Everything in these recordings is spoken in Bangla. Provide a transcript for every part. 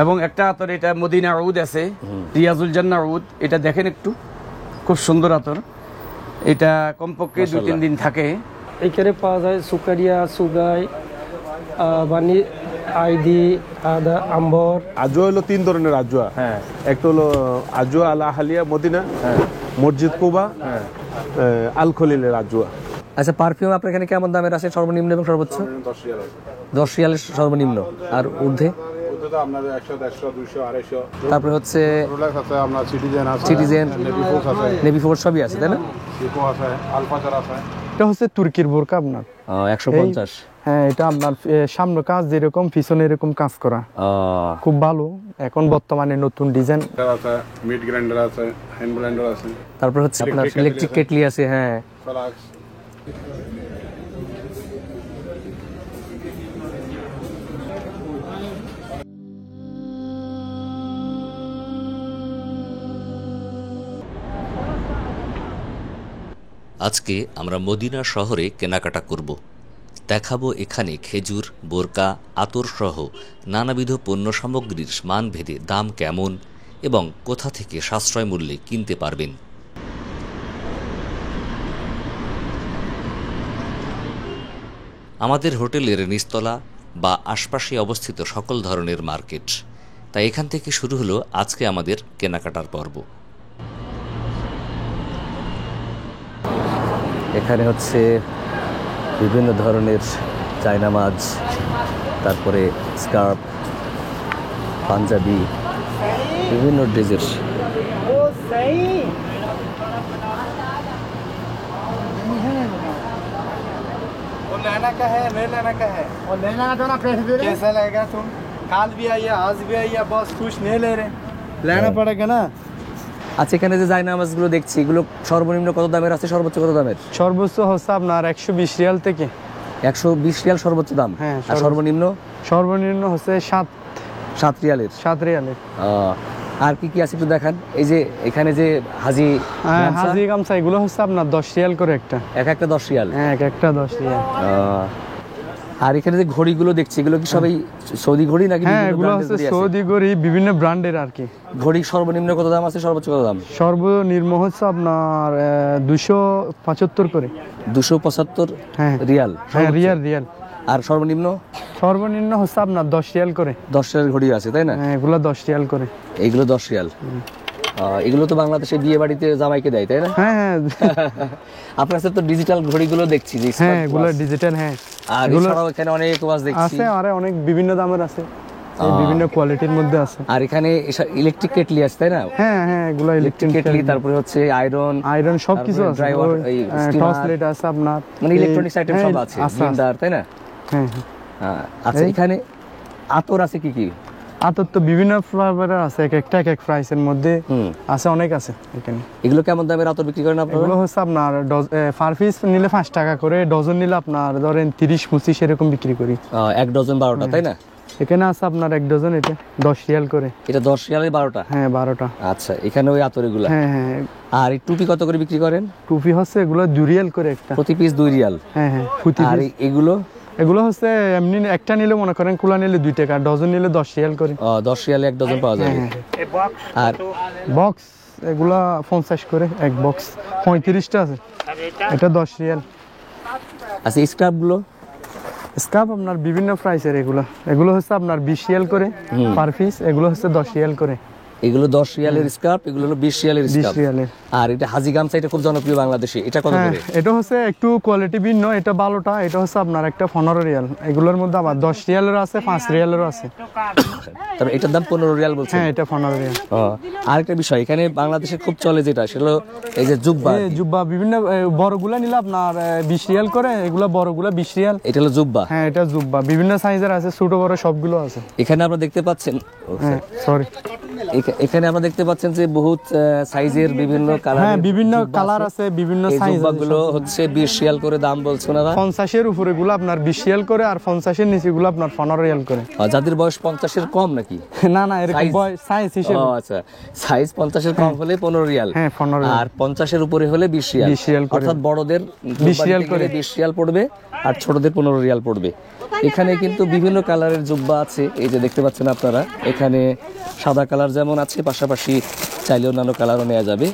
এবং একটা আতর এটা মদিনা উদ আছে, রিয়াজুল জান্নাহ উদ, এটা দেখেন একটু, খুব সুন্দর আতর। এটা কমপক্ষে 2-3 দিন থাকে। এখানে পাওয়া যায় সুকারিয়া, সুগাই, বানি, আইডি, আদা, আম্বর। আজওয়া হলো 3 ধরনের আজওয়া। হ্যাঁ, একটা হলো আজওয়া আল আহলিয়া মদিনা, মসজিদ কুবা, আল খলিলের আজওয়া। আচ্ছা, পারফিউম আপনার এখানে কেমন দামের আছে, সর্বনিম্ন এবং সর্বোচ্চ? 10 রিয়ালের সর্বনিম্ন, আর ঊর্ধ্বে আপনার 100, 150, 200, 250। তারপরে হচ্ছে রোলেক্স আছে, আপনার সিটিজেন আছে, সিটিজেন, নেভি ফোর্স আছে, নেভি ফোর্স সবই আছে, তাই না? সিকো আছে, আলফাজার আছে। এটা হচ্ছে তুর্কির বোরকা আপনার 150। হ্যাঁ, এটা আপনার সামনে কাজ যেরকম পিছনে এরকম কাজ করা, খুব ভালো। এখন বর্তমানে নতুন ডিজাইন আছে, মিড গ্রাইন্ডার আছে, হ্যান্ড ব্লেন্ডার আছে। তারপর হচ্ছে আপনার ইলেকট্রিক কেটলি আছে। হ্যাঁ, ফ্লাক্স। আজকে আমরা মদিনা শহরে কেনাকাটা করব। দেখাবো এখানে খেজুর, বোরকা, আতর সহ নানাবিধ পণ্য সামগ্রীর মানভেদে দাম কেমন এবং কোথা থেকে সাশ্রয় মূল্যে কিনতে পারবেন। আমাদের হোটেলের নিচতলা বা আশপাশে অবস্থিত সকল ধরনের মার্কেট, তাই এখান থেকে শুরু হলো আজকে আমাদের কেনাকাটার পর্ব। এখানে হচ্ছে বিভিন্ন ধরনের চায়নামাজ, তারপরে স্কার্ফ, পাঞ্জাবি, বিভিন্ন ড্রেসের। लेना क्या है, नहीं लेना क्या है, और लेना तो ना पैसे दे रहे, कैसा लगेगा तुम, काल भी आइए आज भी आइए, बस कुछ नहीं ले रहे, लेना पड़ेगा ना। আচ্ছা, এখানে যে জায়নামাজগুলো দেখছি, এগুলো সর্বনিম্ন কত দামের আছে, সর্বোচ্চ কত দামের? সর্বোচ্চ হচ্ছে আপনার 120 রিয়াল থেকে 120 রিয়াল সর্বোচ্চ দাম। হ্যাঁ, আর সর্বনিম্ন? সর্বনিম্ন হচ্ছে 7 রিয়ালের। 7 রিয়ালের। আর কি কি আছে একটু দেখান। এই যে এখানে যে হাজি গামছা, এগুলো হচ্ছে আপনার 10 রিয়াল করে একটা, একটা 10 রিয়াল। হ্যাঁ, একটা 10 রিয়াল। আর এখানে যে ঘড়িগুলো দেখছি, এগুলো কি সবাই সৌদি ঘড়ি নাকি? হ্যাঁ, এগুলো হচ্ছে সৌদি ঘড়ি, বিভিন্ন ব্র্যান্ডের আর কি। ঘড়ি সর্বনিম্ন কত দাম আছে, সর্বোচ্চ কত দাম? সর্বনিম্ন হচ্ছে আপনার 275 করে। 275 হ্যাঁ রিয়াল। হ্যাঁ, রিয়াল। আর সর্বনিম্ন? সর্বনিম্ন হচ্ছে আপনার 10 রিয়াল করে। 10 রিয়াল ঘড়ি আছে, তাই না? হ্যাঁ, এগুলো 10 রিয়াল করে। এইগুলো 10 রিয়াল। এগুলো তো বাংলাদেশে বিয়ে বাড়িতে জামাইকে দেয়, তাই না? হ্যাঁ হ্যাঁ। আপনার কাছে তো ডিজিটাল ঘড়িগুলো দেখছি যে। হ্যাঁ, এগুলো ডিজিটাল। হ্যাঁ, আর এছাড়াও এখানে অনেক ওয়াচ দেখছি আছে, আর অনেক বিভিন্ন দামের আছে, বিভিন্ন কোয়ালিটির মধ্যে আছে। আর এখানে ইলেকট্রিক কেটলি আছে, তাই না? হ্যাঁ হ্যাঁ, এগুলো ইলেকট্রিক কেটলি, তারপরে হচ্ছে আয়রন সবকিছু আছে, টর্চলাইট আছে আপনার, মানে ইলেকট্রনিক্স আইটেম সব আছে, ব্লেন্ডার, তাই না? হ্যাঁ হ্যাঁ। আচ্ছা, এখানে আতর আছে কি কি? আতর তো বিভিন্ন ফ্লেভারের আছে, এক এক প্রাইসের মধ্যে আছে, অনেক আছে এখানে। এগুলো কেমন দামের আতর বিক্রি করেন আপনারা? এগুলো হচ্ছে আপনার পার পিস নিলে 5 টাকা করে, ডজন নিলে আপনার ধরেন 30-25 এরকম বিক্রি করি। 1 ডজন 12টা, তাই না? এখানে আছে আপনার 1 ডজন, এটা 10 রিয়াল করে। এটা 10 রিয়ালে 12টা? হ্যাঁ, 12টা। আচ্ছা, এখানে ওই আতরগুলো। হ্যাঁ হ্যাঁ। আর এই টুপি কত করে বিক্রি করেন? টুপি হচ্ছে এগুলো 2 রিয়াল করে একটা, প্রতি পিস 2 রিয়াল। হ্যাঁ হ্যাঁ। আর এগুলো হচ্ছে এমনি একটা নিলে মনে করেন খোলা নিলে 2 টাকা, ডজন নিলে 10 রিয়াল করে। 10 রিয়ালে 1 ডজন পাওয়া যাবে। আর বক্স এগুলা 50 করে, এক বক্স 35টা আছে, এটা 10 রিয়াল। আচ্ছা, স্ক্রাবগুলো? স্কার্ফ আপনার বিভিন্ন প্রাইসের, এগুলো হচ্ছে আপনার 20 রিয়াল করে পার পিস, এগুলো হচ্ছে 10 রিয়াল করে। এগুলো 10 রিয়ালের স্কার্ফ, এগুলো হলো 20 রিয়ালের স্কার্ফ। 20 রিয়ালের। আর এটা হাজি গামছা, এটা খুব জনপ্রিয় বাংলাদেশে, এটা কত করে? এটা হচ্ছে একটু কোয়ালিটি ভিন্ন, এটা ভালোটা, এটা হচ্ছে আপনার একটা 15 রিয়াল। এগুলোর মধ্যে আবার 10 রিয়ালের আছে, 5 রিয়ালেরও আছে। তবে এটার দাম 15 রিয়াল বলছেন? হ্যাঁ, এটা 15 রিয়াল। আরেকটা বিষয়, এখানে বাংলাদেশে খুব চলে যেটা, সেটা এই যে জুব্বা, বিভিন্ন বড়গুলা নিলে আপনার 20 রিয়াল করে, এগুলা বড়গুলা 20 রিয়াল। এটা হলো জুব্বা? হ্যাঁ, এটা জুব্বা, বিভিন্ন সাইজের আছে, ছোট বড় সবগুলো আছে। এখানে আপনারা দেখতে পাচ্ছেন, সরি, এখানে আমরা দেখতে পাচ্ছেন যে বহুত সাইজের বিভিন্ন কালার, হ্যাঁ বিভিন্ন কালার আছে, বিভিন্ন সাইজ আছে। গুলো হচ্ছে 20 রিয়াল করে দাম বলছো না? 50-এর উপরে গুলো আপনার 20 রিয়াল করে, আর 50-এর নিচে গুলো আপনার 15 রিয়াল করে। যাদের বয়স 50-এর কম নাকি? না না, এরকম সাইজ হিসেবে। ও আচ্ছা, সাইজ 50-এর কম হলে 15 রিয়াল, হ্যাঁ 15 রিয়াল। আর 50-এর উপরে হলে 20 রিয়াল। 20 রিয়াল করে। অর্থাৎ বড়দের 20 রিয়াল করে 20 রিয়াল পড়বে, আর ছোটদের 15 রিয়াল পড়বে। এখানে কিন্তু বিভিন্ন কালারের জুব্বা আছে, এই যে দেখতে পাচ্ছেন আপনারা। এখানে সাদা কালার যেমন আছে, পাশাপাশি চাইলে অন্যান্য কালারও নেওয়া যাবে।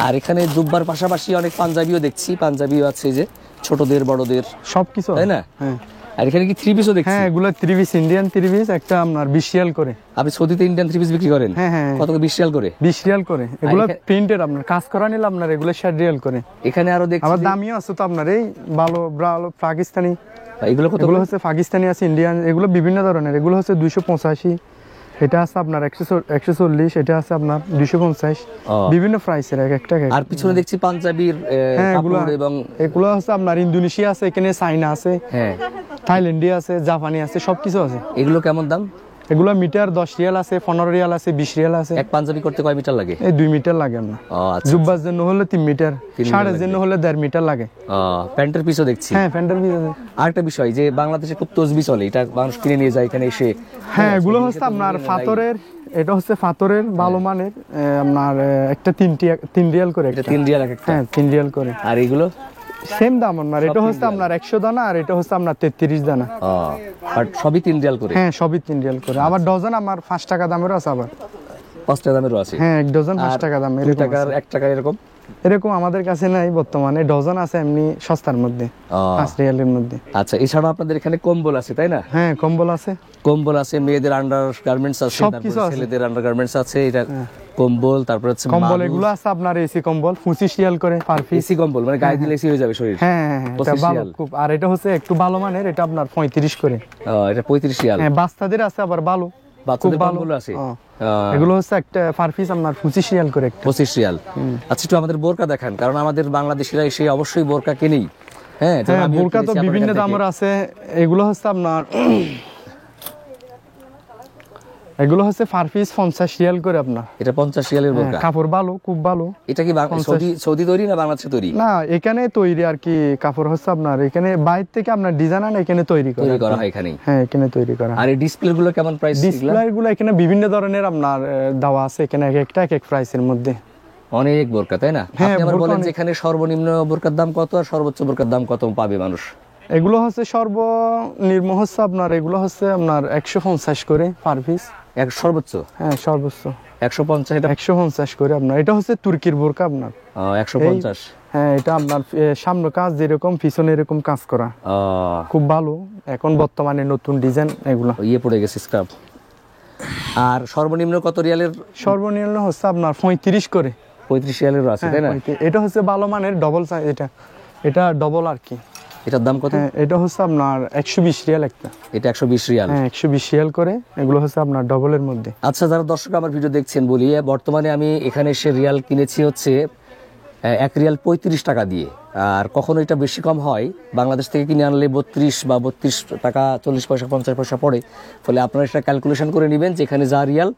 আর এখানে জুব্বার পাশাপাশি অনেক পাঞ্জাবিও দেখছি, পাঞ্জাবিও আছে, এই যে ছোটদের বড়দের সবকিছু, তাই না? হ্যাঁ। আর এখানে কি 3 পিসও দেখছি? হ্যাঁ, এগুলো 3 পিস, ইন্ডিয়ান 3 পিস, একটা আপনার 20 রিয়াল করে। আপনি সৌদিতে ইন্ডিয়ান 3 পিস বিক্রি করেন? হ্যাঁ হ্যাঁ। কত করে? 20 রিয়াল করে? 20 রিয়াল করে। এগুলো প্রিন্টেড, আপনার কাজ করা নিলে আপনার এগুলো 60 রিয়াল করে। এখানে আরো দেখছি আবার দামিও আছে তো আপনার, এই ভালো পাকিস্তানি। এগুলো কত? এগুলো হচ্ছে পাকিস্তানি আছে, ইন্ডিয়ান, এগুলো বিভিন্ন ধরনের। এগুলো হচ্ছে 285, এটা আছে আপনার 140, এটা আছে আপনার 250, বিভিন্ন প্রাইসের এক একটা। আর পিছনে দেখছি পাঞ্জাবির কাপড়, এবং এগুলো হচ্ছে আপনার ইন্দোনেশিয়া আছে, এখানে চাইনা আছে, হ্যাঁ থাইল্যান্ডে আছে, জাপানি আছে, সবকিছু আছে। এগুলো কেমন দাম? এগুলো মিটার 10 রিয়াল আছে, 15 রিয়াল আছে, 20 রিয়াল আছে। এক পাঞ্জাবি করতে কয় মিটার লাগে? এই 2 মিটার লাগে আপনার। আচ্ছা। জুব্বার জন্য হলে 3 মিটার, শার্টের জন্য হলে 1.5 মিটার লাগে। প্যান্টের পিসও দেখছি। হ্যাঁ, প্যান্টের পিস আছে। আরেকটা বিষয়, যে বাংলাদেশে খুব তসবি চলে, এটা মানুষ কিনে নিয়ে যায় এখানে এসে। হ্যাঁ, এগুলো হচ্ছে আপনার পাথরের, এটা হচ্ছে পাথরের ভালো মানের, আপনার একটা 3 রিয়াল করে। এটা 3 রিয়াল এক একটা? হ্যাঁ, 3 রিয়াল করে। আর এগুলো সেম দাম আপনার, এটা হচ্ছে আপনার 100 দানা, আর এটা হচ্ছে আপনার 33 দানা। আর সবই 3 রিয়াল করে? হ্যাঁ, সবই 3 রিয়াল করে। আবার ডজন আমার 5 টাকা দামেরও আছে, আবার 5 টাকা দামেরও আছে। হ্যাঁ, এক ডজন 5 টাকা দাম, 2 টাকার 1 টাকা এরকম? এরকম আমাদের কাছে নাই বর্তমানে। ডজন আছে এমনি সস্তার মধ্যে, 5 রিয়ালের মধ্যে। আচ্ছা, এছাড়া আপনাদের এখানে কম্বল আছে তাই না? হ্যাঁ, কম্বল আছে। কম্বল আছে, মেয়েদের আন্ডার গার্মেন্টস আছে, সবকিছু আছে। ছেলেদের আন্ডার গার্মেন্টস আছে। এটা কম্বল, তারপর হচ্ছে কম্বল এগুলো আছে আপনার এসি কম্বল 25 রিয়াল করে পার পিস। এসি কম্বল মানে গায়ে দিলে এসি হয়ে যাবে শরীর? হ্যাঁ হ্যাঁ, এটা 25 ভালো রিয়াল। খুব। আর এটা হচ্ছে একটু ভালো মানের, এটা আপনার 35 করে। এটা 35 রিয়াল। হ্যাঁ, বাচ্চাদের আছে আবার ভালো, বাচ্চাদের খুব ভালো কম্বল আছে। এগুলো হচ্ছে একটা পার পিস আপনার 25 রিয়াল করে একটা। 25 রিয়াল। আচ্ছা, একটু আমাদের বোরকা দেখান, কারণ আমাদের বাংলাদেশিরা এসে অবশ্যই বোরকা কিনেই। হ্যাঁ, হ্যাঁ, বোরকা তো বিভিন্ন দামের আছে। এগুলো হচ্ছে আপনার এগুলো হচ্ছে পার পিস 50 রিয়াল করে আপনার। এটা 50 রিয়ালের বোরকা? কাপড় ভালো, খুব ভালো। এটা কি সৌদি তৈরি না বাংলাদেশে তৈরি? না, এখানে তৈরি আর কি। কাপড় হচ্ছে আপনার এখানে বাইরে থেকে আপনার ডিজাইন আনে, এখানে তৈরি করা হয় এখানেই। হ্যাঁ, এখানে তৈরি করা। আর এই ডিসপ্লে গুলো কেমন প্রাইস? ডিসপ্লে গুলো এখানে বিভিন্ন ধরনের আপনার দেওয়া আছে, এখানে এক একটা এক প্রাইসের মধ্যে। অনেক বোরকা তাই না? হ্যাঁ, আপনি আবার বলেন যে এখানে সর্বনিম্ন বোরকার দাম কত আর সর্বোচ্চ বোরকার দাম কত পাবে মানুষ? এগুলো হচ্ছে সর্বনিম্ন হচ্ছে আপনার, এগুলো হচ্ছে আপনার 150 করে পার পিস। সর্বোচ্চ? হ্যাঁ, সর্বোচ্চ 150। এটা 150 করে আপনার। এটা হচ্ছে তুর্কির বোরকা আপনার। 150? হ্যাঁ, এটা আপনার সামনে কাজ যেরকম, পিছনে এরকম কাজ করা, খুব ভালো। এখন বর্তমানে নতুন ডিজাইন এগুলো। ইয়ে পড়ে গেছে স্ক্রাব। আর সর্বনিম্ন কত রিয়ালের? সর্বনিম্ন হচ্ছে আপনার 35 করে। 35 রিয়ালের আছে তাই না? এটা হচ্ছে ভালো মানের ডবল সাইজ, এটা ডবল আর কি। এটার দাম কত? এটা হচ্ছে আপনার 120 রিয়াল একটা। এটা 120 রিয়াল? হ্যাঁ, 120 রিয়াল করে। এগুলো হচ্ছে আপনার ডবলের মধ্যে। আচ্ছা, যারা দর্শক আমার ভিডিও দেখছেন বলি, বর্তমানে আমি এখানে এসে রিয়াল কিনেছি হচ্ছে 1 রিয়াল 35 টাকা দিয়ে। আর কখনো এটা বেশি কম হয়, বাংলাদেশ থেকে কিনে আনলে 32 বা 32 টাকা 40 পয়সা 50 পয়সা পড়ে। ফলে আপনারা এটা ক্যালকুলেশন করে নেবেন, যেখানে যা রিয়াল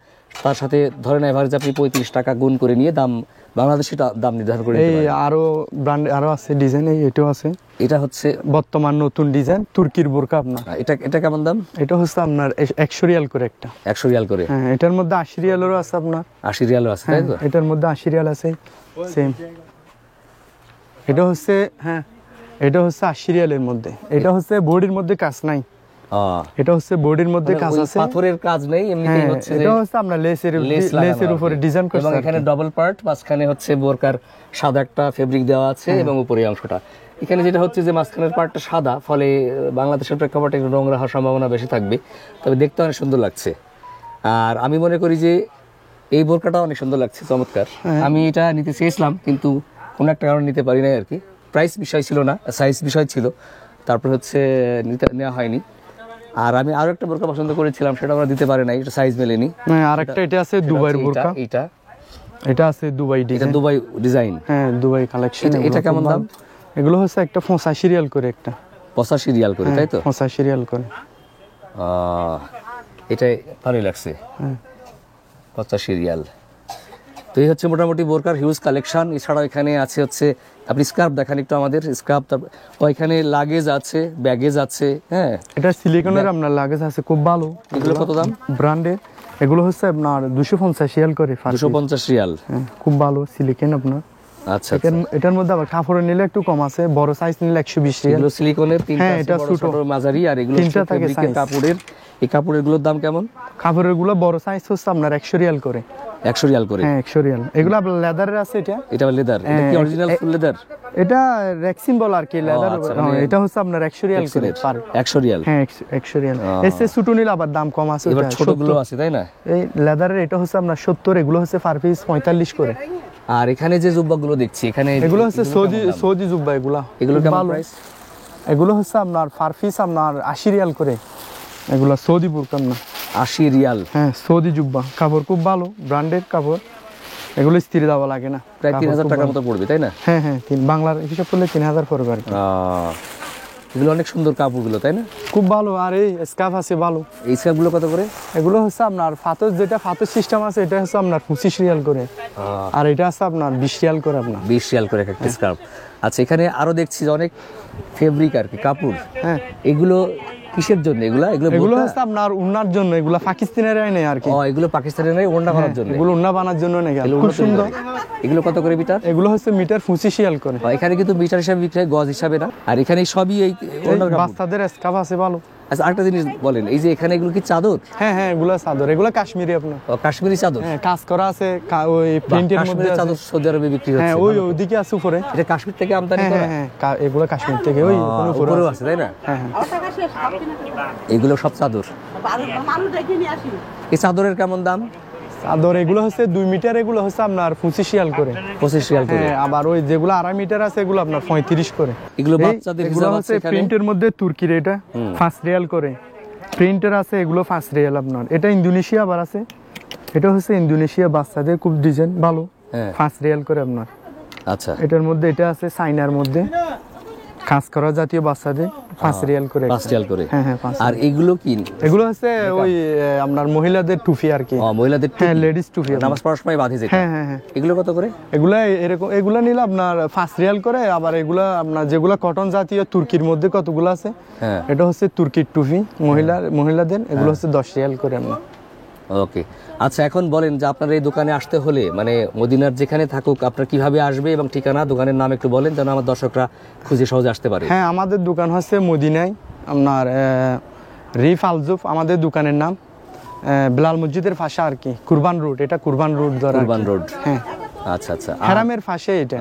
তার সাথে ধরেন এভারেজ আপনি 35 টাকা গুণ করে নিয়ে দাম, বাংলাদেশি দাম নির্ধারণ করে নিতে এই পারেন। আরো ব্র্যান্ড আরো আছে ডিজাইন, এটাও আছে। এটা হচ্ছে বর্তমান নতুন ডিজাইন তুর্কির বোরকা আপনার। এটা কেমন দাম? এটা হচ্ছে আপনার 100 রিয়াল করে একটা। 100 রিয়াল করে? হ্যাঁ, এটার মধ্যে 80 রিয়ালেরও আছে আপনার। 80 রিয়ালও আছে তাই তো? এটার মধ্যে 80 রিয়াল আছে সেম। এটা হচ্ছে, হ্যাঁ, এটা হচ্ছে 80 রিয়ালের মধ্যে। এটা হচ্ছে বডির মধ্যে কাজ নাই, এটা হচ্ছে বডির মধ্যে কাজ আছে, পাথরের কাজ নেই, এমনিতেই হচ্ছে এটা হচ্ছে আমরা লেসের উপরে ডিজাইন করছি। এবং এখানে ডাবল পার্ট, মাঝখানে হচ্ছে বোরকার সাদা একটা ফেব্রিক দেওয়া আছে এবং উপরে অংশটা। এখানে যেটা হচ্ছে যে মাঝখানের পার্টটা সাদা, ফলে বাংলাদেশের প্রেক্ষাপটে একটু নোংরা হওয়ার সম্ভাবনা বেশি থাকবে, তবে দেখতে অনেক সুন্দর লাগছে। আর আমি মনে করি যে এই বোরকাটা অনেক সুন্দর লাগছে, চমৎকার। আমি এটা নিতে চেয়েছিলাম কিন্তু কোনো একটা কারণে নিতে পারি নাই আর কি। প্রাইস বিষয় ছিল না, সাইজ বিষয় ছিল, তারপর হচ্ছে নেওয়া হয়নি। আর আমি আরো একটা বোরকা পছন্দ করেছিলাম, সেটা আমরা দিতে পারি নাই, এটা সাইজ মেলেনি। আরেকটা এটা আছে দুবাইয়ের বোরকা, এটা আছে দুবাই ডিজাইন। এটা দুবাই ডিজাইন? হ্যাঁ, দুবাই কালেকশন। এটা কেমন দাম? এগুলো হচ্ছে একটা 85 রিয়াল করে একটা। 85 রিয়াল করে তাই তো? 85 রিয়াল করে। এটাই ভালোই লাগছে। 85 রিয়াল। তো এই হচ্ছে মোটামুটি বোরকার হিউজ কালেকশন। এছাড়াও এখানে আছে হচ্ছে আপনি স্কার্ফ দেখান একটু আমাদের, স্কার্ফ, তারপর ওইখানে লাগেজ আছে, ব্যাগেজ আছে। হ্যাঁ, এটা সিলিকনের আপনার লাগেজ আছে, খুব ভালো। এগুলো কত দাম? ব্র্যান্ডের এগুলো হচ্ছে আপনার 250 রিয়াল করে। 250 রিয়াল। হ্যাঁ, খুব ভালো সিলিকন আপনার। আচ্ছা, এটার মধ্যে আবার কাপড়ে নিলে একটু কম আছে, বড় সাইজ নিলে 120 রিয়াল। এগুলো সিলিকনের, তিনটা হ্যাঁ, আছে, এটা বড় ছোট, ছোট, মাঝারি, আর এগুলো তিনটা থাকে ফেব্রিকের size। কাপড়ের। এই কাপড়ের দাম কেমন? কাপড়ের গুলো বড় সাইজ হচ্ছে আপনার 100 রিয়াল করে। 100 রিয়াল করে? হ্যাঁ, 100 রিয়াল। এগুলো আপনার লেদারের আছে। এটা লেদার? এটা কি অরিজিনাল ফুল লেদার? এটা রেক্সিন বল আর কি, লেদার। এটা হচ্ছে আপনার 100 রিয়াল করে। 100 রিয়াল? হ্যাঁ, 100 রিয়াল। এসে ছোট নিলে আবার দাম কম আছে। এবার ছোটগুলো আছে তাই না? এই লেদারের এটা হচ্ছে আপনার 70, এগুলো হচ্ছে পার পিস 45 করে। আর এখানে যে জুব্বাগুলো দেখছি, এখানে এগুলো হচ্ছে সৌদি জুব্বা। এগুলো কেমন প্রাইস? এগুলো হচ্ছে আপনার পার পিস আপনার 80 রিয়াল করে। এগুলো সৌদি বুরকা না, 80 রিয়াল? হ্যাঁ, সৌদি জুব্বা। কাপড় খুব ভালো, ব্র্যান্ডের কাপড়। এগুলো স্থির দেওয়া লাগে না। প্রায় 3000 টাকার মতো পড়বে তাই না? হ্যাঁ হ্যাঁ, বাংলার হিসাব করলে 3000 পড়বে আর কি। এগুলো অনেক সুন্দর কাপড়গুলো তাই না? খুব ভালো। আর এই স্কার্ফ আছে ভালো। এই স্কার্ফগুলো কত করে? এগুলো হচ্ছে আপনার ফাতর, যেটা ফাতর সিস্টেম আছে, এটা হচ্ছে আপনার 25 রিয়াল করে। আর এটা আছে আপনার 20 রিয়াল করে। আপনার 20 রিয়াল করে একটা স্কার্ফ। আচ্ছা, এখানে আরো দেখছি যে অনেক ফেব্রিক আর কি, কাপড়। হ্যাঁ, এগুলো কিসের জন্য? এগুলো হচ্ছে আপনার উন্নার জন্য। এগুলো পাকিস্তানের নেই আর কি। এগুলো পাকিস্তানের নেই, ওড়না বানার জন্য। এগুলো উন্না বানার জন্য নেই, খুব সুন্দর। এগুলো কত করে মিটার? এগুলো হচ্ছে মিটার 25 রিয়াল করে। এখানে কিন্তু মিটার হিসাবে বিক্রি হয়, গজ হিসাবে না। আর এখানে সবই এই ওড়নার কাপড়। বাচ্চাদের স্কার্ফ আছে ভালো। আচ্ছা, আরেকটা জিনিস বলেন, এই যে এখানে এগুলো কি চাদর? হ্যাঁ হ্যাঁ, এগুলো চাদর। এগুলো কাশ্মীরি আপনার। কাশ্মীরি চাদর? হ্যাঁ, কাজ করা আছে, ওই প্রিন্টের মধ্যে আছে। চাদর সৌদি আরবে বিক্রি হচ্ছে? হ্যাঁ, ওইদিকে আছে উপরে। এটা কাশ্মীর থেকে আমদানি করা? হ্যাঁ, এগুলো কাশ্মীর থেকে, ওই উপরেও আছে তাই না? হ্যাঁ হ্যাঁ, এগুলো সব চাদর। এই চাদরের কেমন দাম? চাদর এগুলো হচ্ছে 2 মিটার, এগুলো হচ্ছে আপনার 25 রিয়াল করে। 25 রিয়াল করে? হ্যাঁ, আবার ওই যেগুলো 2.5 মিটার আছে, এগুলো আপনার 35 করে। এগুলো বাচ্চাদের এগুলো হচ্ছে প্রিন্টের মধ্যে তুর্কির, এটা 5 রিয়াল করে। প্রিন্টার আছে, এগুলো 5 রিয়াল আপনার। এটা ইন্দোনেশিয়া আবার আছে, এটা হচ্ছে ইন্দোনেশিয়া, বাচ্চাদের খুব ডিজাইন ভালো। 5 রিয়াল করে আপনার। আচ্ছা, এটার মধ্যে এটা আছে চাইনার মধ্যে, কাজ করা জাতীয়, বাচ্চাদের 5 রিয়াল করে। 5 রিয়াল করে? হ্যাঁ হ্যাঁ, 5। আর এগুলো কি? এগুলো হচ্ছে ওই আপনার মহিলাদের টুপি আর কি। মহিলাদের টুপি? হ্যাঁ, লেডিস টুপি, নামাজ পড়ার সময় বাঁধে যেটা। হ্যাঁ হ্যাঁ হ্যাঁ। এগুলো কত করে? এগুলা এরকম, এগুলা নিলে আপনার 5 রিয়াল করে। আবার এগুলা আপনার যেগুলা কটন জাতীয় তুর্কির মধ্যে কতগুলো আছে, এটা হচ্ছে তুর্কির টুপি মহিলাদের, এগুলো হচ্ছে 10 রিয়াল করে আপনার। ওকে, আচ্ছা, এখন বলেন যে আপনার এই দোকানে আসতে হলে, মানে মদিনার যেখানে থাকুক, আপনার কিভাবে আসবে এবং ঠিকানা, দোকানের নাম একটু বলেন যেন আমার দর্শকরা খুঁজে সহজে আসতে পারে। হ্যাঁ, আমাদের দোকান হচ্ছে মদিনায় আপনার রিফ আলজুফ আমাদের দোকানের নাম। বিলাল মসজিদের পাশে আর কি, কুরবান রোড। এটা কুরবান রোড ধরে। কুরবান রোড? হ্যাঁ। আচ্ছা আচ্ছা, হারামের পাশে এটা।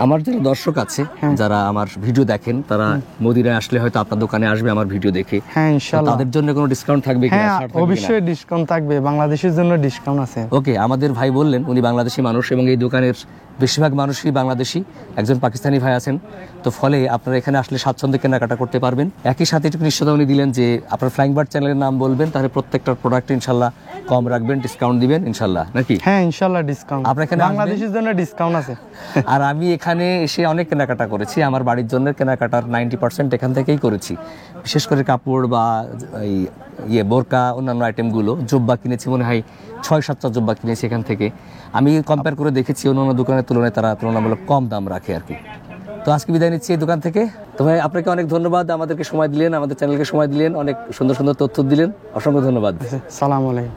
আমার যারা দর্শক আছে, যারা আমার ভিডিও দেখেন, তারা মদিনায় আসলে হয়তো আপনার দোকানে আসবে আমার ভিডিও দেখে। হ্যাঁ, ইনশাআল্লাহ। তাদের জন্য কোনো ডিসকাউন্ট থাকবে কি? হ্যাঁ, অবশ্যই ডিসকাউন্ট থাকবে, বাংলাদেশের জন্য ডিসকাউন্ট আছে। ওকে, আমাদের ভাই বললেন উনি বাংলাদেশি মানুষ এবং এই দোকানের বেশিরভাগ মানুষই বাংলাদেশি, একজন পাকিস্তানি ভাই আছেন। তো ফলে আপনারা এখানে আসলে স্বাচ্ছন্দ্যে কেনাকাটা করতে পারবেন। একই সাথে এটুকু নিশ্চয়তা উনি দিলেন যে আপনার ফ্লাইং বার্ড চ্যানেলের নাম বলবেন, তাহলে প্রত্যেকটা প্রোডাক্ট ইনশাল্লাহ কম রাখবেন, ডিসকাউন্ট দিবেন ইনশাল্লাহ, নাকি? হ্যাঁ, ইনশাল্লাহ ডিসকাউন্ট। আপনার এখানে বাংলাদেশের জন্য ডিসকাউন্ট আছে। আর আমি এখানে এসে অনেক কেনাকাটা করেছি, আমার বাড়ির জন্য কেনাকাটার 90% এখান থেকেই করেছি। বিশেষ করে কাপড় বা বোরকা, অন্যান্য আইটেমগুলো, জুব্বা কিনেছি মনে হয় 6-7টা জুব্বা কিনেছি এখান থেকে। আমি কম্পেয়ার করে দেখেছি অন্যান্য দোকানের তুলনায় তারা তুলনামূলক কম দাম রাখে আর কি। তো আজকে বিদায় নিচ্ছি এই দোকান থেকে। তো ভাই, আপনাকে অনেক ধন্যবাদ, আমাদেরকে সময় দিলেন, আমাদের চ্যানেলকে সময় দিলেন, অনেক সুন্দর সুন্দর তথ্য দিলেন, অসংখ্য ধন্যবাদ। সালাম আলাইকুম।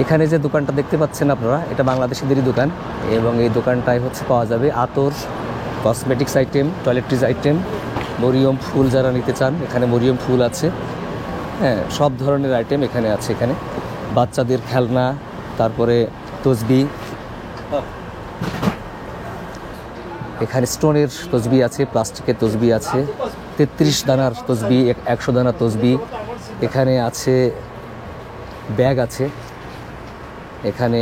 এখানে যে দোকানটা দেখতে পাচ্ছেন আপনারা, এটা বাংলাদেশিদেরই দোকান এবং এই দোকানটায় পাওয়া যাবে আতর, কসমেটিক্স আইটেম, টয়লেট্রিজ আইটেম, মরিয়ম ফুল যারা নিতে চান, এখানে মরিয়ম ফুল আছে। হ্যাঁ, সব ধরনের আইটেম এখানে আছে। এখানে বাচ্চাদের খেলনা, তারপরে তসবি, এখানে স্টোনের তসবি আছে, প্লাস্টিকের তসবি আছে, 33 দানার তসবি, 100 দানার তসবি। এখানে আছে ব্যাগ আছে, এখানে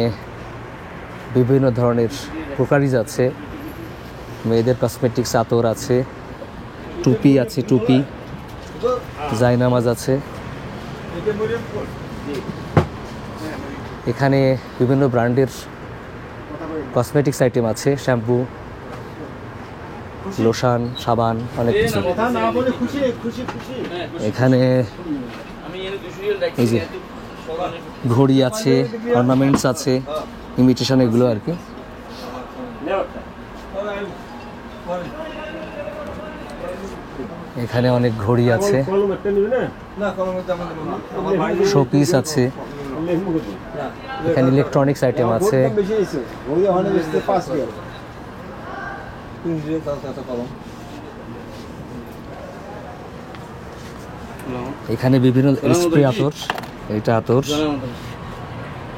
বিভিন্ন ধরনের ক্রোকারিজ আছে, মেয়েদের কসমেটিক্স আতর আছে, টুপি আছে, টুপি, জায়নামাজ আছে। এখানে বিভিন্ন ব্র্যান্ডের কসমেটিক্স আইটেম আছে, শ্যাম্পু, লোশন, সাবান, অনেক কিছু। এখানে এই যে ঘড়ি আছে, অর্নামেন্টস আছে, ইমিটেশন এগুলো আর কি। এখানে অনেক ঘড়ি আছে, শোপিস আছে, এখানে ইলেকট্রনিক্স আইটেম আছে। এখানে বিভিন্ন স্প্রে আতর, এটা আতর,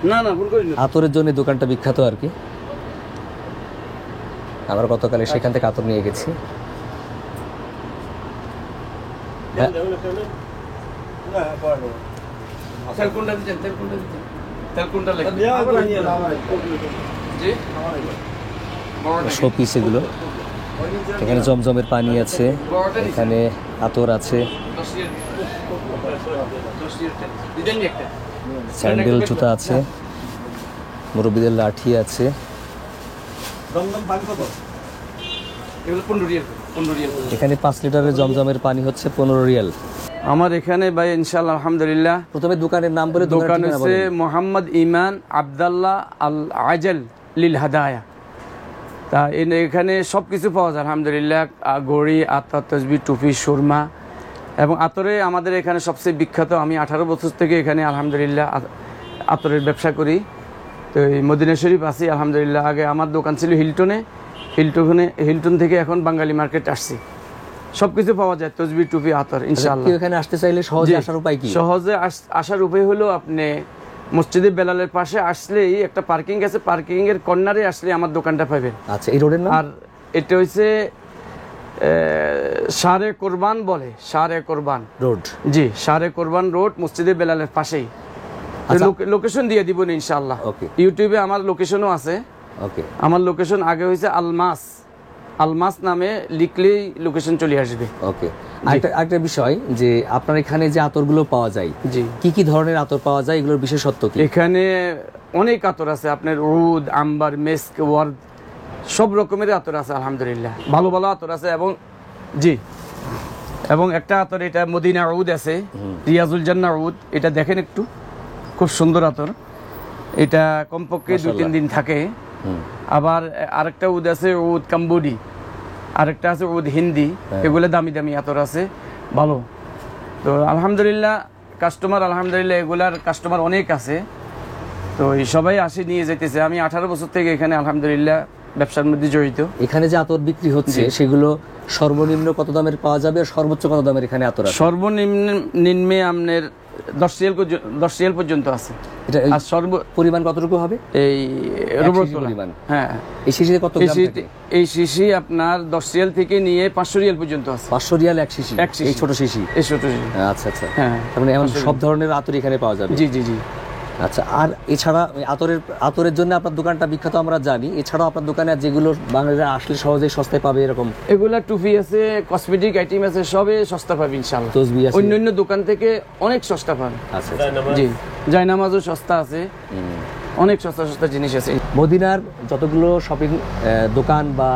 না না ভুল করিনি। আতরের জন্য এই দোকানটা বিখ্যাত আর কি। আমরা গতকালে সেখান থেকে আতর নিয়ে গেছি। তেল কোনটা দিচ্ছেন? তেল কোনটা দিচ্ছেন? তেল কোনটা লাগবে? জি শোপিস এগুলো। এখানে জমজমের পানি আছে, এখানে আতর আছে, স্যান্ডেল জুতা আছে, মুরব্বীদের লাঠি আছে। এগুলো 15 রিয়াল, 15 রিয়াল। এখানে 5 লিটারের জমজমের পানি হচ্ছে 15 রিয়াল। আমার এখানে ভাই ইনশাআল্লাহ আলহামদুলিল্লাহ প্রথমে দোকানের নাম বলে দোকান হচ্ছে মোহাম্মদ ইমান আবদুল্লাহ আল আজল লিল হাদায়া। তা এখানে সব কিছু পাওয়া যায় আলহামদুলিল্লাহ, ঘড়ি, আতর, তসবিহ, টুপি, সুরমা এবং আতরে আমাদের এখানে সবচেয়ে বিখ্যাত। আমি 18 বছর থেকে এখানে আলহামদুলিল্লাহ আতরের ব্যবসা করি। তো এই মদিনা শরীফ আছি আলহামদুলিল্লাহ। আগে আমার দোকান ছিল হিলটনে, হিলটন থেকে এখন বাঙালি মার্কেট আসছি। সব কিছু পাওয়া যায়, তসবিহ, টুপি, আতর ইনশাআল্লাহ। এখানে আসতে চাইলে সহজে আসার উপায় কি? সহজে আসার উপায় হলো আপনি মসজিদে বেলালের পাশে আসলেই একটা পার্কিং আছে, পার্কিং এর কর্নারে আসলে আমার দোকানটা পাবেন। আচ্ছা, এই রোডের নাম? আর এটা হচ্ছে শারে কোরবান বলে, শারে কোরবান রোড। জি, শারে কোরবান রোড, মসজিদে বেলালের পাশেই। লোকেশন দিয়ে দিব ইনশাআল্লাহ। ওকে। ইউটিউবে আমার লোকেশনও আছে। ওকে। আমার লোকেশন আগে হয়েছে আলমাস, আলমাস নামে লিখলেই লোকেশন চলে আসবে। ওকে। আরেকটা বিষয় যে আপনার এখানে যে আতরগুলো পাওয়া যায়, জি, কি কি ধরনের আতর পাওয়া যায়, এগুলোর বিশেষত্ব কি? এখানে অনেক আতর আছে, আপনার উদ, আম্বার, মেস্ক, ওয়ার্ড, সব রকমের আতর আছে আলহামদুলিল্লাহ। ভালো ভালো আতর আছে। এবং জি, এবং একটা আতর এটা মদিনা উদ আছে, রিয়াজুল জান্নাহ উদ, এটা দেখেন একটু, খুব সুন্দর আতর। এটা কমপক্ষে 2-3 দিন থাকে। আবার আরেকটা উদ আছে উদ কাম্বোডি, আরেকটা আছে উদ হিন্দি, এগুলো দামি দামি আতর আছে, ভালো। তো আলহামদুলিল্লাহ কাস্টমার, আলহামদুলিল্লাহ এগুলার কাস্টমার অনেক আছে। তো এই সবাই আসে নিয়ে যেতেছে। আমি 18 বছর থেকে এখানে আলহামদুলিল্লাহ ব্যবসার মধ্যে জড়িত। এখানে যে আতর বিক্রি হচ্ছে সেগুলো সর্বনিম্ন কত দামের পাওয়া যাবে আর সর্বোচ্চ কত দামের এখানে আতর আছে? সর্বনিম্নে আপনার 10 রিয়াল পর্যন্ত আছে। এটা আর পরিমাণ কতটুকু হবে? এই রুবের পরিমাণ। হ্যাঁ। এই শিশিতে কত গ্রাম থাকে? এই শিশি আপনার 10 রিয়াল থেকে নিয়ে 500 রিয়াল পর্যন্ত আছে। 500 রিয়াল এক শিশি? এক শিশি। এই ছোট শিশি? এই ছোট শিশি। আচ্ছা আচ্ছা। হ্যাঁ, তার মানে এমন সব ধরনের আতর এখানে পাওয়া যাবে? জি জি জি। আচ্ছা, আর এছাড়া আতরের জন্য আপনার দোকানটা বিখ্যাত আমরা জানি, এছাড়াও আপনার দোকানে যেগুলো বাঙালিরা আসলে সহজেই সস্তায় পাবে এরকম? এগুলা টুপি আছে, কসমেটিক আইটেম আছে, সবে সস্তা পাবে ইনশাআল্লাহ। তসবিহ আছে? অন্যান্য দোকান থেকে অনেক সস্তা পাবে। আচ্ছা। জি, জায়নামাজও সস্তা আছে, অনেক সস্তা সস্তা জিনিস আছে। মদিনার যতগুলো শপিং দোকান বা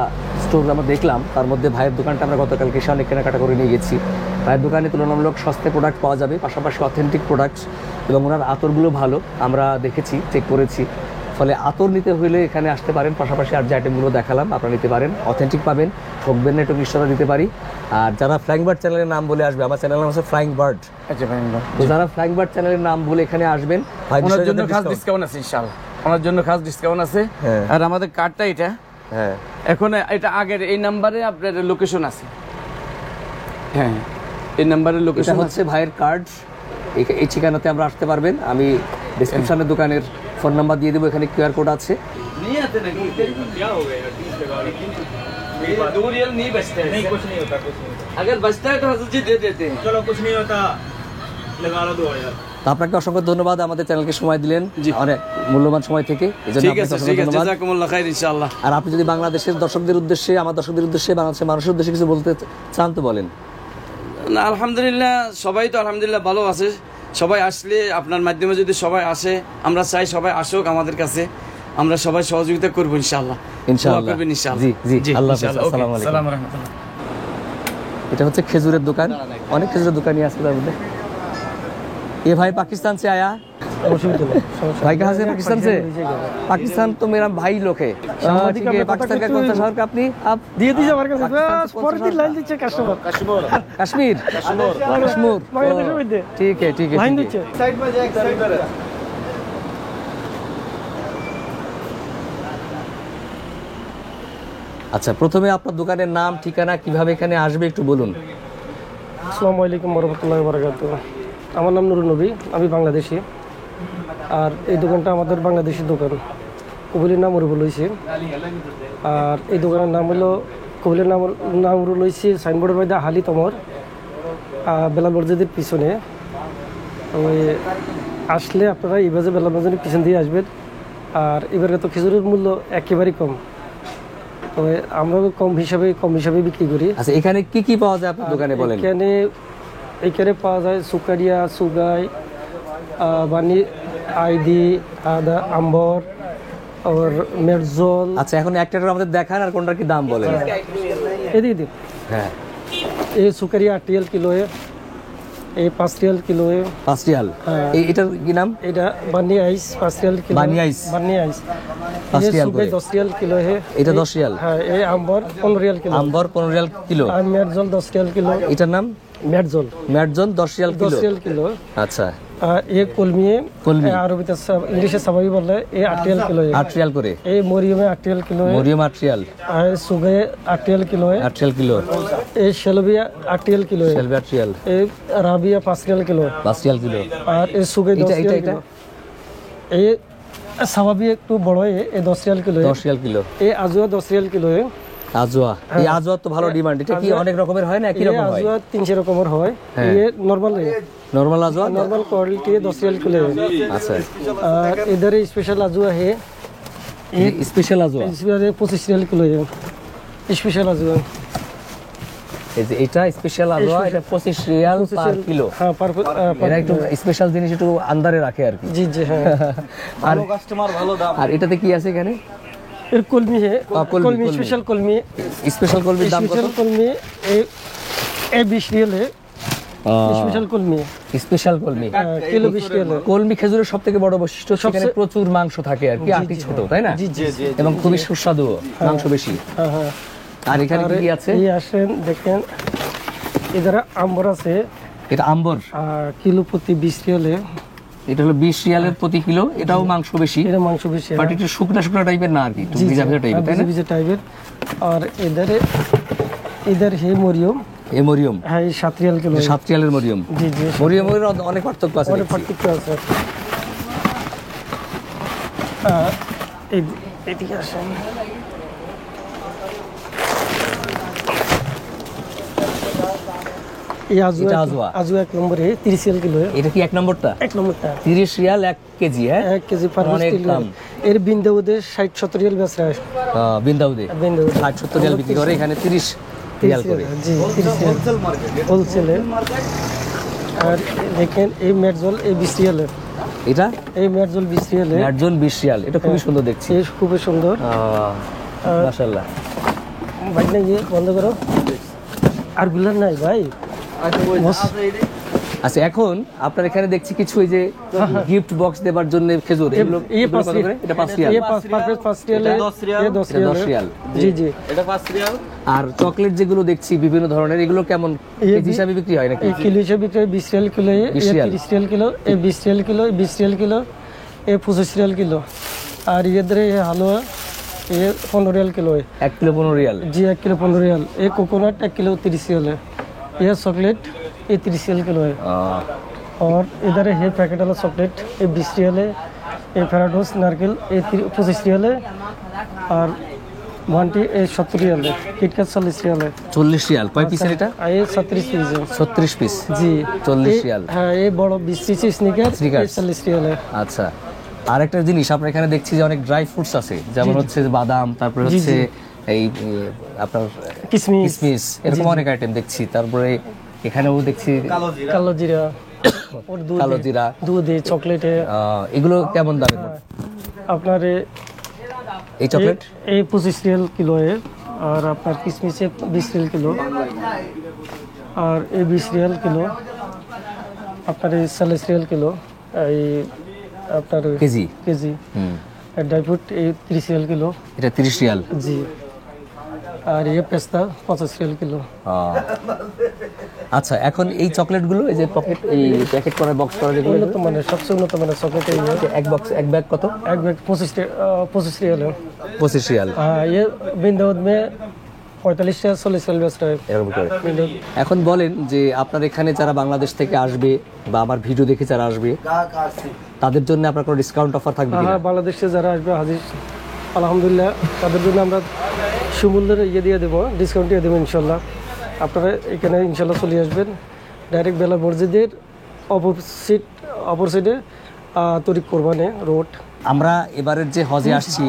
স্টোর আমরা দেখলাম, তার মধ্যে ভাইয়ের দোকানটা আমরা গতকালকে এসে অনেক কেনাকাটা করে নিয়ে গেছি। ভাইয়ের দোকানে তুলনামূলক সস্তায় প্রোডাক্ট পাওয়া যাবে, পাশাপাশি অথেন্টিক প্রোডাক্টস, এবং ওনার আতরগুলো ভালো আমরা দেখেছি, চেক করেছি। ফলে আতর নিতে হলে এখানে আসতে পারেন। পাশাপাশি আর যে আইটেমগুলো দেখালাম আপনারা নিতে পারেন, অথেন্টিক পাবেন, ঠকবেন না, একটু নিশ্চয়তা দিতে পারি। আর যারা ফ্লাইং বার্ড চ্যানেলের নাম বলে আসবে, আমার চ্যানেলের নাম হচ্ছে ফ্লাইং বার্ড। আচ্ছা ভাই, তো যারা ফ্লাইং বার্ড চ্যানেলের নাম বলে এখানে আসবেন, ওনার জন্য খাস ডিসকাউন্ট আছে ইনশাআল্লাহ। ওনার জন্য খাস ডিসকাউন্ট আছে। আর আমাদের কার্ডটা এটা, হ্যাঁ, এখন এটা আগের এই নাম্বারে আপনার লোকেশন আছে। হ্যাঁ, এই নাম্বারের লোকেশন হচ্ছে ভাইয়ের কার্ড। এই ঠিকানাতে আমরা আসতে পারবেন। আমি ডেসক্রিপশনে দোকানের ফোন নাম্বার দিয়ে দেবো, এখানে কিউআর কোড আছে। नहीं आते ना क्या हो गया 30 लगा ये 2 रियल नहीं बचते हैं। नहीं कुछ नहीं होता, कुछ नहीं होता। अगर बचता है तो हजरत जी दे देते हैं। चलो कुछ नहीं होता, लगा लो 2000। তো আপনাকে অসংখ্য ধন্যবাদ, আমাদের চ্যানেলকে সময় দিলেন অনেক মূল্যবান সময় থেকে। এজন্য ঠিক আছে, ঠিক আছে, জাযাকুমুল্লাহ খাইর ইনশাআল্লাহ। আর আপনি যদি বাংলাদেশের দর্শকদের উদ্দেশ্যে, আমার দর্শকদের উদ্দেশ্যে, বাংলাদেশের মানুষের উদ্দেশ্যে কিছু বলতে চান তো বলেন। না, আলহামদুলিল্লাহ সবাই তো আলহামদুলিল্লাহ ভালো আছে। সবাই আসলে আপনার মাধ্যমে যদি সবাই আসে, আমরা চাই সবাই আসুক আমাদের কাছে, আমরা সবাই সহযোগিতা করব ইনশাআল্লাহ। ইনশাআল্লাহ করবেন ইনশাআল্লাহ। জি জি, আল্লাহ হাফেজ, আসসালামু আলাইকুম। আসসালামু রাহমাতুল্লাহ। এটা হচ্ছে খেজুরের দোকান, অনেক খেজুরের দোকানই আছে তার মধ্যে। ये भाई पाकिस्तान से आया, অসুবিধা নেই, সমস্যা भाई कहाँ से पाकिस्तान से? पाकिस्तान तो मेरा भाई लोग है। सामाजिक ठीक है, अपने पाकिस्तान पता का कौन सा कुछ- शहर का अपनी आप? দিয়ে দিয়েছে আমার কাছে, পাকিস্তান বাস से कौन सा পরের দিন शहर লাইন का? দিচ্ছে কাস্টমার। कश्मीर कश्मीर বাংলাদেশের মধ্যে ठीक है ठीक है লাইন ठीक দিচ্ছে। है। Side by side. আচ্ছা, প্রথমে আপনার দোকানের নাম, ঠিকানা, কিভাবে এখানে আসবে একটু বলুন। আসসালামু আলাইকুম ওয়া বারাকাতুহু। আমার নাম নুরুন নবী, আমি বাংলাদেশি। আর এই দোকানটা আমাদের বাংলাদেশি দোকান। কবিলের নাম উরুবুল হয়েছে। আর এই দোকানের নাম হলো কবিলের নাম উরুল হয়েছে সাইনবোর্ডের মধ্যে হালি তমর, বেলাল মসজিদের পিছনে। ওই আসলে আপনারা এইভাবে বেলাল মসজিদের পিছন দিয়ে আসবেন। আর এবারে তো খেজুরের মূল্য একেবারেই কম, তবে আমরা কম হিসাবে বিক্রি করি। আচ্ছা, এখানে কি কি পাওয়া যায় আপনার দোকানে বলেন। এখানে পাওয়া যায় সুকারিয়া, সুগাই, বানি, আইডি, আদা, আম্বর और মেরজল। আচ্ছা, এখন একটা একটা আমাদের দেখান আর কোনটার কি দাম বলেন। এদিকে দিন। হ্যাঁ, ये सुकरिया 8 रियल किलो है, ये 5 रियल किलो है। 5 রিয়াল। হ্যাঁ। এটার কি নাম? এটা বানি আইস 5 रियल किलो। বানি আইস। বানি আইস 5 ये रियल सुगाई করে। 10 रियल किलो है। এটা 10 রিয়াল। হ্যাঁ, ये আম্বর 15 रियल किलो। আম্বর 15 রিয়াল কিলো। আর মেরজল 10 रियल किलो। এটার নাম মেরজল ম্যাটজন 10 রিয়াল 10 কিলো। रियल किलो। আচ্ছা, আর ये কলমি কলমি। আরবিতে ইংলিশে সাবাবি বলে, ये 8 रियल किलो है। 8 রিয়াল করে। ये মরিয়মে 8 रियल किलो है। মরিয়ম 8 রিয়াল। আর সুগাই 8 रियल किलो है। 8 রিয়াল কিলো। ये शेलबिया 8 रियल किलो है। সেলভি 8 রিয়াল। ये राबिया 5 रियल किलो है। 5 রিয়াল কিলো। আর এই সুগাই 10 এটা रियल এটা किलो। এই সাবাবি একটু বড় है, ये 10 रियल किलो है। 10 রিয়াল কিলো। ये আজুয়া 10 रियल किलो है। আজওয়া, এই আজওয়া তো ভালো ডিমান্ড। এটা কি অনেক রকমের হয় না একই ये রকম হয়? আজুয়া 300 রকমের হয়। হ্যাঁ। ये नॉर्मल है, নরমাল আজওয়া। नॉर्मल क्वालिटी 10 रियल किलो है। আচ্ছা, और इधर स्पेशल आजुआ है, স্পেশাল আজওয়া। इसमें 25 रियल किलो है। स्पेशल आजुआ এই যে এটা স্পেশাল আজওয়া, এটা 25 রিয়াল পার কিলো। हाँ पर এরা একটু স্পেশাল জিনিস একটু আন্দারে রাখে আর কি। जी जी हाँ। আর আর এটাতে কি আছে এখানে? फिर कुलमी है, कुलमी, कुलमी कुलमी। स्पेशल कुलमी। স্পেশাল কলমির দাম কত? स्पेशल कुलमी ए 20 रियल है। स्पेशल कुलमी স্পেশাল কলমি। किलो 20 रियल है। কলমি খেজুরের সব থেকে বড় বৈশিষ্ট্য হচ্ছে এখানে প্রচুর মাংস থাকে আর কি, আটি ছোট, তাই না? जी जी जी। এবং খুবই সুস্বাদু, মাংস বেশি। हाँ हाँ। আর এখানে কি কি আছে? ये আসেন দেখেন, इधर आम्बर আছে, এটা আম্বর। किलो प्रति 20 रियल है। এটা হলো 20 রিয়ালের প্রতি কিলো। এটাও মাংস বেশি, এটা মাংস বেশি। বাট একটু শুকনা শুকনা টাইপের না আর কি, একটু ভিজা ভিজা টাইপের, তাই না? ভিজা টাইপের। और इधर है मरियम, এ মরিয়ম হ্যাঁ 7 রিয়াল কিলো। 7 রিয়ালের মরিয়ম। জি জি, মরিয়মের অনেক পার্থক্য আছে অনেক দেখছি। পার্থক্য আছে। এদিকে আসেন। ये এটা আজওয়া। आजुआ 1 नंबर है, 30 रियल किलो है। এটা কি এক নম্বরটা? 1 नंबरটা 30 রিয়াল 1 কেজি। হ্যাঁ, 1 কেজি পার অনেক কিলো। দাম। এর বিন্দাউদে 60-70 রিয়াল বেচা হয়। বিন্দাউদে বিন্দাউদে 60-70 রিয়াল বিক্রি করে, এখানে 30 রিয়াল করে। জি 30 রিয়াল হোলসেলে। আর দেখেন এই মেরজল এই 20 রিয়াল है। এটা এই মেরজল 20 রিয়াল है। একজন 20 রিয়াল। এটা খুবই সুন্দর দেখছি। এই খুবই সুন্দর। মাশাআল্লাহ। ভাই না ये বন্ধ করো। আর গুলার নাই ভাই। আচ্ছা, এখন আপনার এখানে দেখছি কিছু এই যে গিফট বক্স দেবার জন্য খেজুর, এগুলো ये এগুলো 5 কত করে? এটা 5 রিয়াল। ये 5 रियल है। ये 10 এটা 10 रियल রিয়াল। है। जी जी। আর চকলেট যেগুলো দেখছি বিভিন্ন ধরনের, এগুলো কেমন কেজি হিসাবে বিক্রি হয় নাকি? एक किलो से बिक रहा है 20 रियल किलो है। 20 ये रियल। 30 रियल किलो, ये 20 रियल किलो, 20 रियल किलो, ये 25 रियल किलो। और ये इधर ये हलवा, ये 15 रियल किलो है। 1 किलो 15 রিয়াল। जी 1 किलो 15 रियल। ये कोकोनट 1 किलो 30 रियल है। ये चॉकलेट ये 30 रियल किलो है। और इधर है पैकेट वाला चॉकलेट, ये 20 रियल है। ये फेराडोस नारकेल ये 25 रियल है। और वानटी ये 70 रियल है। किटकैट 40 रियल है। 40 রিয়াল। কয় পিসের এটা? और ये 37 पीस है। 36 পিস। जी 40 ये- रियल। हाँ ये बड़ो 20 सीसी स्निकर Snickers। 40 रियल है। আচ্ছা, আর একটা জিনিস আপনার এখানে দেখছি যে অনেক ড্রাই ফ্রুটস আছে, যেমন হচ্ছে যে বাদাম, তারপরে জি, হচ্ছে জি। এই আপনার किशमिश কিসমিস, এরকম অনেক আইটেম দেখছি। তারপরে এখানেও দেখছি कालो जीरा और दूध কালো है। জিরা। दूध है, चॉकलेट है। এগুলো কেমন দামে? আপনার এই চকলেট ये 25 रियल किलो है। और আপনার किशमिश है 20 रियल किलो। और ये 20 रियल किलो। আপনার 40 रियल किलो। ये আপনার কেজি কেজি। আর ড্রাই ফ্রুট এই 30 রিয়াল কিলো। এটা 30 রিয়াল। জি। আর এই পেস্তা 50 রিয়াল কিলো। আচ্ছা, এখন এই চকলেটগুলো এই যে পকেট এই প্যাকেট করা বক্স করা যেগুলো উন্নত মানের, সবচেয়ে উন্নত মানের চকলেট এই এক বক্স এক ব্যাগ কত? এক ব্যাগ 25 রিয়াল है। 25 রিয়াল। हाँ, ये बिंदाउद में 45 से 40 रियाल बेचता है। এরকম করে। এখন বলেন যে আপনার এখানে যারা বাংলাদেশ থেকে আসবে বা আমার ভিডিও দেখে যারা আসবে তাদের জন্য আপনার কোনো ডিসকাউন্ট অফার থাকবে কিনা? হ্যাঁ, বাংলাদেশ থেকে যারা আসবে হাজির আলহামদুলিল্লাহ তাদের জন্য আমরা সুমূল্যের ইয়ে দিয়ে দেবো, ডিসকাউন্ট দিয়ে দেবো ইনশাল্লাহ। আপনারা এখানে ইনশাল্লাহ চলে আসবেন ডাইরেক্ট বেলা মসজিদের অপর সাইডে তরিক কোরবানে রোড। আমরা এবারের যে হজে আসছি,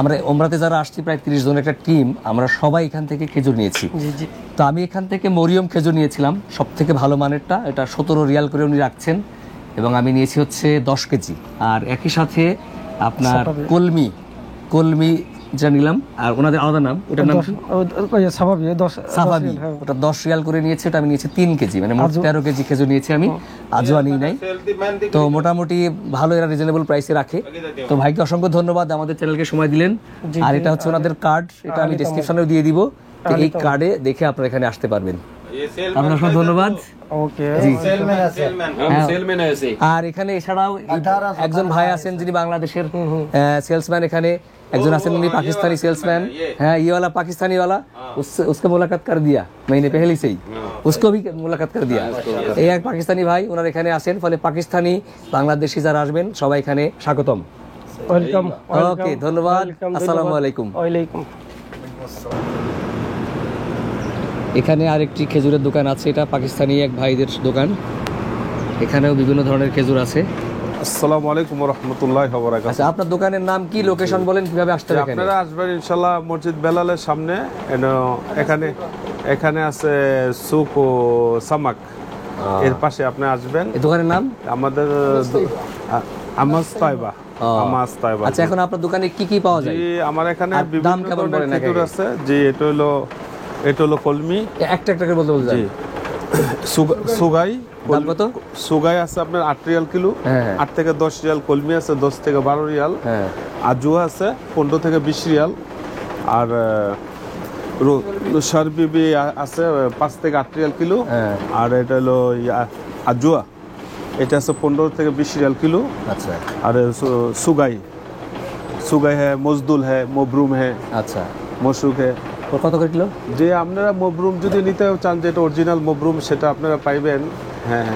আমরা ওমরাতে যারা আসছি প্রায় 30 জনের একটা টিম, আমরা সবাই এখান থেকে খেজুর নিয়েছি। জি জি। তো আমি এখান থেকে মরিয়ম খেজুর নিয়েছিলাম, সব থেকে ভালো মানেরটা, এটা 17 রিয়াল করে উনি রাখছেন, এবং আমি নিয়েছি হচ্ছে 10 কেজি। আর একই সাথে আপনার কলমি যা নিলাম, আর ওনাদের আলাদা নাম, ওটার নাম সাফাবি, ওটা 10 রিয়াল করে নিয়েছে, ওটা আমি নিয়েছি 3 কেজি, মানে মোট 13 কেজি খেজুর নিয়েছি আমি। আজওয়া নিই নাই। তো মোটামুটি ভালো, এরা রিজনেবল প্রাইসে রাখে। তো ভাইকে অসংখ্য ধন্যবাদ, আমাদের চ্যানেলকে সময় দিলেন। আর এটা হচ্ছে ওনাদের কার্ড, এটা আমি ডেসক্রিপশনেও দিয়ে দিব। তো এই কার্ডে দেখে আপনারা এখানে আসতে পারবেন। আপনার অসংখ্য ধন্যবাদ। আর এখানে এছাড়াও একজন ভাই আছেন যিনি বাংলাদেশের সেলসম্যান, এখানে একজন আছেন উনি পাকিস্তানি সেলসম্যান। হ্যাঁ, ये वाला पाकिस्तानी वाला उसका मुलाकात कर दिया महीने पहले से ही, उसको भी मुलाकात कर दिया। এই এক পাকিস্তানি ভাই, ওনার এখানে আসেন, ফলে পাকিস্তানি বাংলাদেশি যারা আসবেন সবাই এখানে স্বাগতম। ওয়েলকাম। ওকে, ধন্যবাদ। আসসালামু আলাইকুম। ওয়ালাইকুম। এখানে আরেকটি খেজুরের দোকান আছে, এটা পাকিস্তানি এক ভাইদের দোকান। এখানেও বিভিন্ন ধরনের খেজুর আছে। আসসালামু আলাইকুম ওয়া রাহমাতুল্লাহি ওয়া বারাকাতুহু। আচ্ছা, আপনার দোকানের নাম কি, লোকেশন বলেন, কিভাবে আসতে হবে? আপনারা আসবেন ইনশাআল্লাহ মসজিদ বেলালের সামনে, এখানে আছে সুক ও সামাক, এর পাশে আপনি আসবেন। এই দোকানের নাম আমাদের আমাজ তাইবা। আচ্ছা, এখন আপনার দোকানে কি কি পাওয়া যায়? জি, আমার এখানে দাম বিভিন্ন কেমন ধরনের পড়ে খেজুর আছে। জি, এটা হলো কলমি। একটা একটা করে বলতে বলতে জি, সুগাই। দাম কত? সুগাই আছে আপনার 8 রিয়াল কিলো, 8 থেকে 10 রিয়াল। কলমি আছে 10 থেকে 12 রিয়াল। আজুয়া আছে 15 থেকে 20 রিয়াল। আর সারবিবি আছে 5 থেকে 8 রিয়াল কিলো। আর এটা হলো আজুয়া, এটা আছে 15 থেকে 20 রিয়াল কিলো। আচ্ছা। আর সুগাই হ্যাঁ, মজদুল হ্যাঁ, মবরুম হ্যাঁ। আচ্ছা, মশুক হ্যাঁ। কত করে কিলো? যে আপনারা মবরুম যদি নিতে চান, যেটা অরিজিনাল মবরুম, সেটা আপনারা পাইবেন। হ্যাঁ,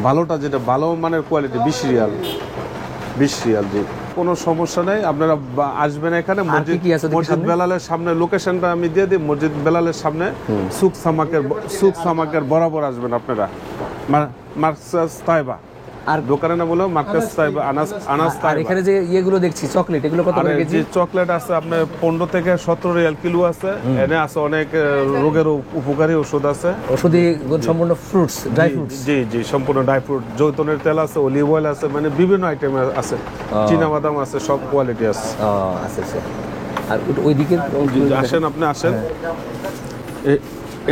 ভালোটা, যেটা ভালো মানের কোয়ালিটি, 20 রিয়াল। জি, কোনো সমস্যা নেই। আপনারা আসবেন এখানে মসজিদ বেলালের সামনে। লোকেশনটা আমি দিয়ে দিই, মসজিদ বেলালের সামনে সুক সামাকের বরাবর আসবেন আপনারা। মার্কাস তাইবা, আর দোকানের নাম হলো মার্কাস তাইবা, আনাস তাইবা। এখানে যে ইয়েগুলো দেখছি চকলেট, এগুলো কত করে কেজি? চকলেট আছে আপনার 15 থেকে 17 রিয়াল কিলো আছে। এনে আছে অনেক রোগের উপকারী ওষুধ আছে। ওষুধি সম্পূর্ণ ফ্রুটস, ড্রাই ফ্রুটস। জি, সম্পূর্ণ ড্রাই ফ্রুট। জৈতুনের তেল আছে, অলিভ অয়েল আছে, মানে বিভিন্ন আইটেম আছে। চীনা বাদাম আছে, সব কোয়ালিটি আছে। আচ্ছা। আর ওইদিকে আসেন, আপনি আসেন।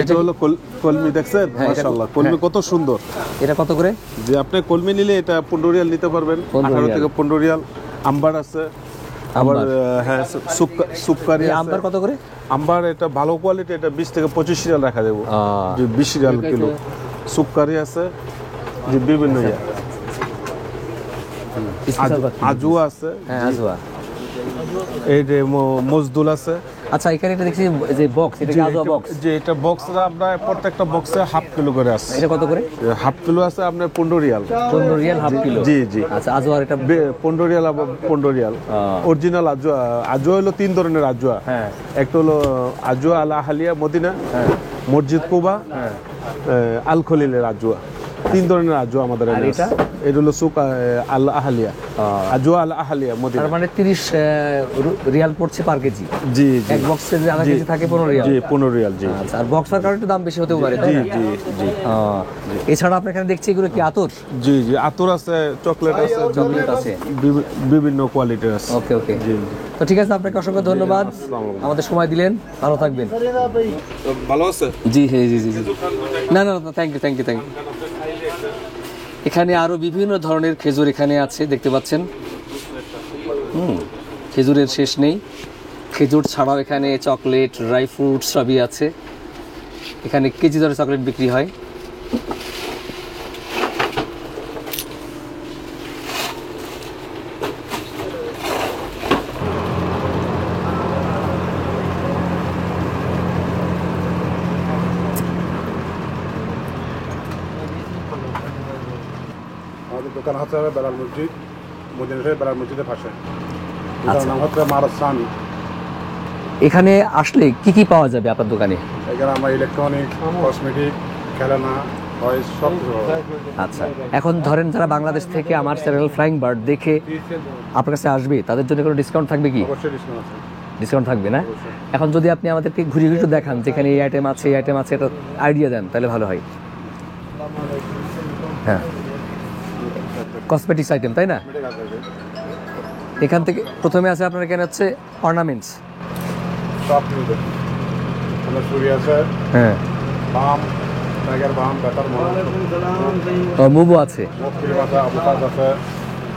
এটা হলো কলমি, দেখছেন? মাশাআল্লাহ, কলমি কত সুন্দর। এটা কত করে? যে আপনি কলমি নিলে এটা 15 রিয়াল নিতে পারবেন, 18 থেকে 15 রিয়াল। আম্বার আছে, আবার হ্যাঁ, সুপকারি আছে। আম্বার কত করে? আম্বার এটা ভালো কোয়ালিটি, এটা 20 থেকে 25 রিয়াল রাখা দেবো। যে 20 রিয়াল কিলো। সুপকারি আছে, যে বিভিন্ন আজুয়া আছে। হ্যাঁ, আজুয়া। এই যে মজদুল আছে। আচ্ছা, এখানে এটা দেখছি যে বক্স, এটা কি আজুয়া বক্স? যে এটা বক্সটা আমরা প্রত্যেকটা বক্সে হাফ কিলো করে আছে। এটা কত করে? হাফ কিলো আছে আপনার 15 রিয়াল। 15 রিয়াল হাফ কিলো? জি। আচ্ছা, আজওয়ার এটা 15 রিয়াল, 15 রিয়াল অরিজিনাল আজওয়া। আজওয়া হলো 3 ধরনের আজওয়া। হ্যাঁ, একটা হলো আজওয়া আল আহালিয়া মদিনা, মসজিদ কুবা, আল খলিলের আজওয়া। 3 ধরনের আজওয়া আমাদের এটা হলো সুক আল আহালিয়া, আজওয়া আল আহালিয়া মদিনা। তার মানে 30 রিয়াল পড়ছে পার কেজি। জি। এক বক্সে যে আধা কেজি থাকে 15 রিয়াল। জি, 15 রিয়াল। জি। আচ্ছা, আর বক্সের কারণে একটু দাম বেশি হতেও পারে। জি। এছাড়া আপনি এখানে দেখছি এগুলো কি আতর? জি, আতর আছে, চকলেট আছে, বিভিন্ন কোয়ালিটির আছে। ওকে। তো ঠিক আছে, আপনাকে অসংখ্য ধন্যবাদ, আমাদের সময় দিলেন। ভালো থাকবেন। ভালো আছে? জি। না, থ্যাংক ইউ। এখানে আরো বিভিন্ন ধরনের খেজুর এখানে আছে দেখতে পাচ্ছেন। খেজুরের শেষ নেই। খেজুর ছাড়াও এখানে চকলেট, ড্রাই ফ্রুট সবই আছে। এখানে কেজি দরে চকলেট বিক্রি হয়। আমাদের দোকান হচ্ছে বেলাল মসজিদ, মদিনা শরীফ বেলাল মসজিদের পাশে। দোকানের নাম হচ্ছে মারাসানি। এখানে আসলে কি কি পাওয়া যাবে আপনার দোকানে? এখানে আমরা ইলেকট্রনিক, কসমেটিক, খেলনা, টয়স সব কিছু পাওয়া যায়। আচ্ছা, এখন ধরেন যারা বাংলাদেশ থেকে আমার চ্যানেল ফ্লাইং বার্ড দেখে আপনার কাছে আসবে, তাদের জন্য কোনো ডিসকাউন্ট থাকবে কি? অবশ্যই ডিসকাউন্ট আছে। ডিসকাউন্ট থাকবে না? এখন যদি আপনি আমাদেরকে ঘুরে ঘুরে একটু দেখান যেখানে এই আইটেম আছে, এই আইটেম আছে, এটা আইডিয়া দেন তাহলে ভালো হয়। হ্যাঁ, কসমেটিক্স আইটেম তাই না? ঠিক আছে। এখান থেকে প্রথমে আছে আপনার এখানে হচ্ছে অর্নামেন্টস। সব কিছু দেখুন। এখানে চুড়ি আছে, হ্যাঁ, বাম, টাইগার বাম, বেতার মুভও আছে। মুখ ক্রিম আছে, আবুতাজ আছে,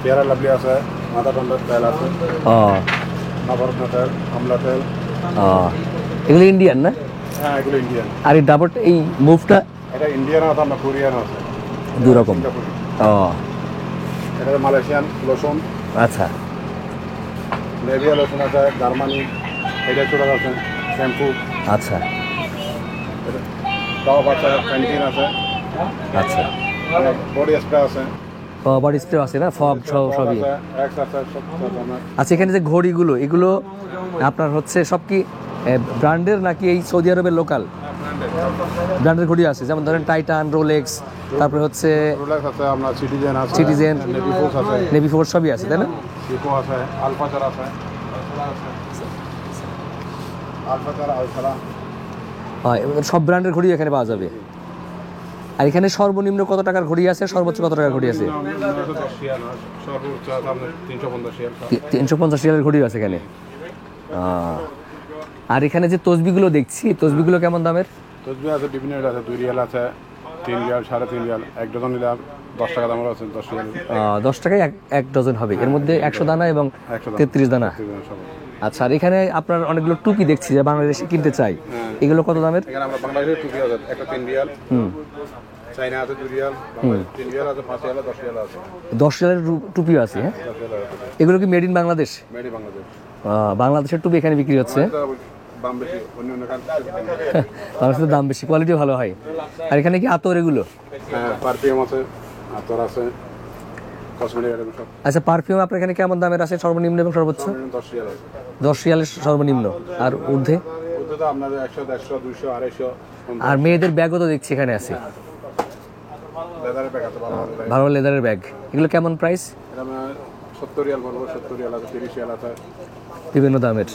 পেয়ারা লাভলি আছে, মাথা ঠান্ডার তেল আছে, ও নবরত্ন তেল, আমলা তেল। ও, এগুলো ইন্ডিয়ান না? হ্যাঁ, এগুলো ইন্ডিয়ান। আর এই ডাবট এই মুভটা এটা ইন্ডিয়ান আছে, আমরা কোরিয়ান আছে। দু রকম। সিঙ্গাপুরি। ও এটা মালয়েশিয়ান লোশন, আচ্ছা, নেভিয়া লোশন আছে, জার্মানি, এটা চোরা আছে, শ্যাম্পু, আচ্ছা, টপ আছে, প্যান্টিন আছে, আচ্ছা। বডি স্প্রে আছে, বডি স্প্রে আছে না? ফগ সবই আছে, এক্স আছে, সব ধরনের। আচ্ছা। এখানে যে ঘড়িগুলো, এগুলো আপনার হচ্ছে সব কি ব্র্যান্ডের নাকি এই সৌদি আরবের লোকাল? ব্র্যান্ডের ঘড়ি আছে, যেমন ধরেন টাইটান, রোলেক্স, তারপরে হচ্ছে রোলেক্স আছে, আপনার সিটিজেন আছে, সিটিজেন, নেভি ফোর্স আছে, নেভি ফোর্স সবই আছে তাই না? সিকো আছে, আলফাচার আছে, আলফাচার, আলফারা। হয়, সব ব্র্যান্ডের ঘড়ি এখানে পাওয়া যাবে। আর এখানে সর্বনিম্ন কত টাকার ঘড়ি আছে, সর্বোচ্চ কত টাকার ঘড়ি আছে? 10 রিয়াল, সর্বোচ্চ আছে আপনার 350 রিয়াল। 350 রিয়ালের ঘড়ি আছে এখানে। আর এখানে যে তসবিগুলো দেখছি, তসবিগুলো কেমন দামের? তসবি আছে বিভিন্ন রেট আছে, 2 রিয়াল আছে, 3 রিয়াল, 3.5 রিয়াল। এক ডজন নিলে 10 টাকা দামের আছে, 10 রিয়াল। 10 টাকায় এক ডজন হবে। এর মধ্যে 100 দানা এবং 33 দানা। আচ্ছা, আর এখানে আপনার অনেকগুলো টুপি দেখছি যে বাংলাদেশে কিনতে চাই, এগুলো কত দামের? এখানে আমরা বাংলাদেশের টুপি আছে, একটা 3 রিয়াল, চাইনা আছে 2 রিয়াল, 3 রিয়াল আছে, 5 রিয়াল, 10 রিয়াল আছে। 10 রিয়ালের টুপিও আছে, হ্যাঁ? 10 রিয়াল আছে। এগুলো কি made in Bangladesh? Made in Bangladesh. বাংলাদেশের টুপি এখানে বিক্রি হচ্ছে। দাম বেশি, অন্য কান্ট্রি। বাংলাদেশের দাম বেশি, কোয়ালিটিও ভালো হয়। আর এখানে কি আতর এগুলো? হ্যাঁ, পারফিউম আছে, আতর আছে, কসমেটিক আইটেম সব। আচ্ছা, পারফিউম আপনার এখানে কেমন দামের আছে, সর্বনিম্ন এবং সর্বোচ্চ? 10 রিয়াল আছে। 10 রিয়ালের সর্বনিম্ন, আর ঊর্ধ্বে? ওটা তো আপনাদের 100, 150, 200, 250। আর মেয়েদের ব্যাগও তো দেখছি এখানে আছে, লেদারের ব্যাগ আছে, ভালো ভালো ব্যাগ। ভালো লেদারের ব্যাগ। এগুলো কেমন প্রাইস? এটা আপনার 70 রিয়াল বলবো, 70 রিয়াল আছে, 30 রিয়াল আছে। বিভিন্ন দামের।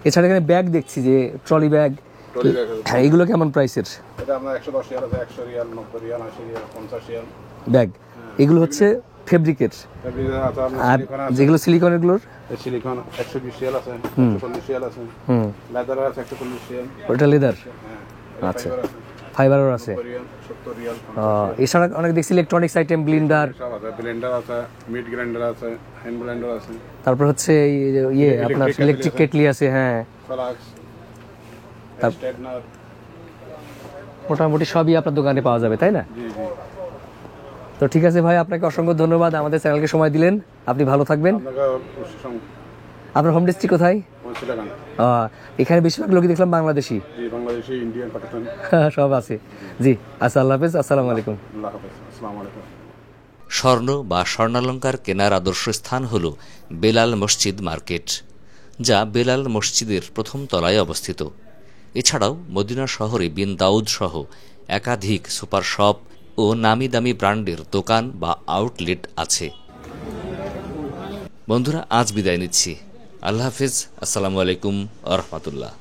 এছাড়া এখানে ব্যাগ দেখছি যে ট্রলি ব্যাগ, ট্রলি ব্যাগ আছে। হ্যাঁ, এগুলো কেমন প্রাইসের? এটা আপনার 110 রিয়াল আছে, 100 Real, 90 Real, 80 Real, 50 Real. Bag এগুলো হচ্ছে ফেব্রিকের। ফেব্রিকের আছে আপনার, আর সিলিকন আছে। যেগুলো সিলিকনের গুলোর, এই সিলিকন 120 রিয়াল আছে, 140 রিয়াল আছে। লেদার আছে 140 রিয়াল। ওটা লেদার। হ্যাঁ, আচ্ছা, ফাইবারও আছে। 70 রিয়াল। এছাড়া অনেক দেখছি ইলেকট্রনিক্স আইটেম, ব্লিন্ডার, সব আছে, ব্লেন্ডার আছে, মিট গ্রাইন্ডার আছে, হ্যান্ড ব্লেন্ডার আছে, তারপর হচ্ছে ইয়ে আপনার ইলেকট্রিক কেটলি আছে, হ্যাঁ। Flask, straightener. মোটামুটি সবই আপনার দোকানে পাওয়া যাবে তাই না? জি জি। তো ঠিক আছে ভাই, আপনাকে অসংখ্য ধন্যবাদ আমাদের চ্যানেলকে সময় দিলেন। আপনি ভালো থাকবেন। আপনাকে আপনার হোম ডিস্ট্রিক্ট কোথায়? মনসিলাগান। এখানে বেশিরভাগ লোকই দেখলাম বাংলাদেশি। জি, বাংলাদেশি, ইন্ডিয়ান, পাকিস্তানি সব আছে। জি, আচ্ছা, আল্লাহ হাফেজ, আসসালামু আলাইকুম। আল্লাহ হাফেজ, আসসালামু আলাইকুম। স্বর্ণ বা স্বর্ণালঙ্কার কেনার আদর্শ স্থান হল বেলাল মসজিদ মার্কেট, যা বেলাল মসজিদের প্রথম তলায় অবস্থিত। এছাড়াও মদিনা শহরে বিন দাউদ সহ একাধিক সুপার শপ ও নামি দামি ব্র্যান্ডের দোকান বা আউটলেট আছে। বন্ধুরা, আজ বিদায় নিচ্ছি। আল্লাহ হাফেজ, আসসালামু আলাইকুম ওয়া রাহমাতুল্লাহ।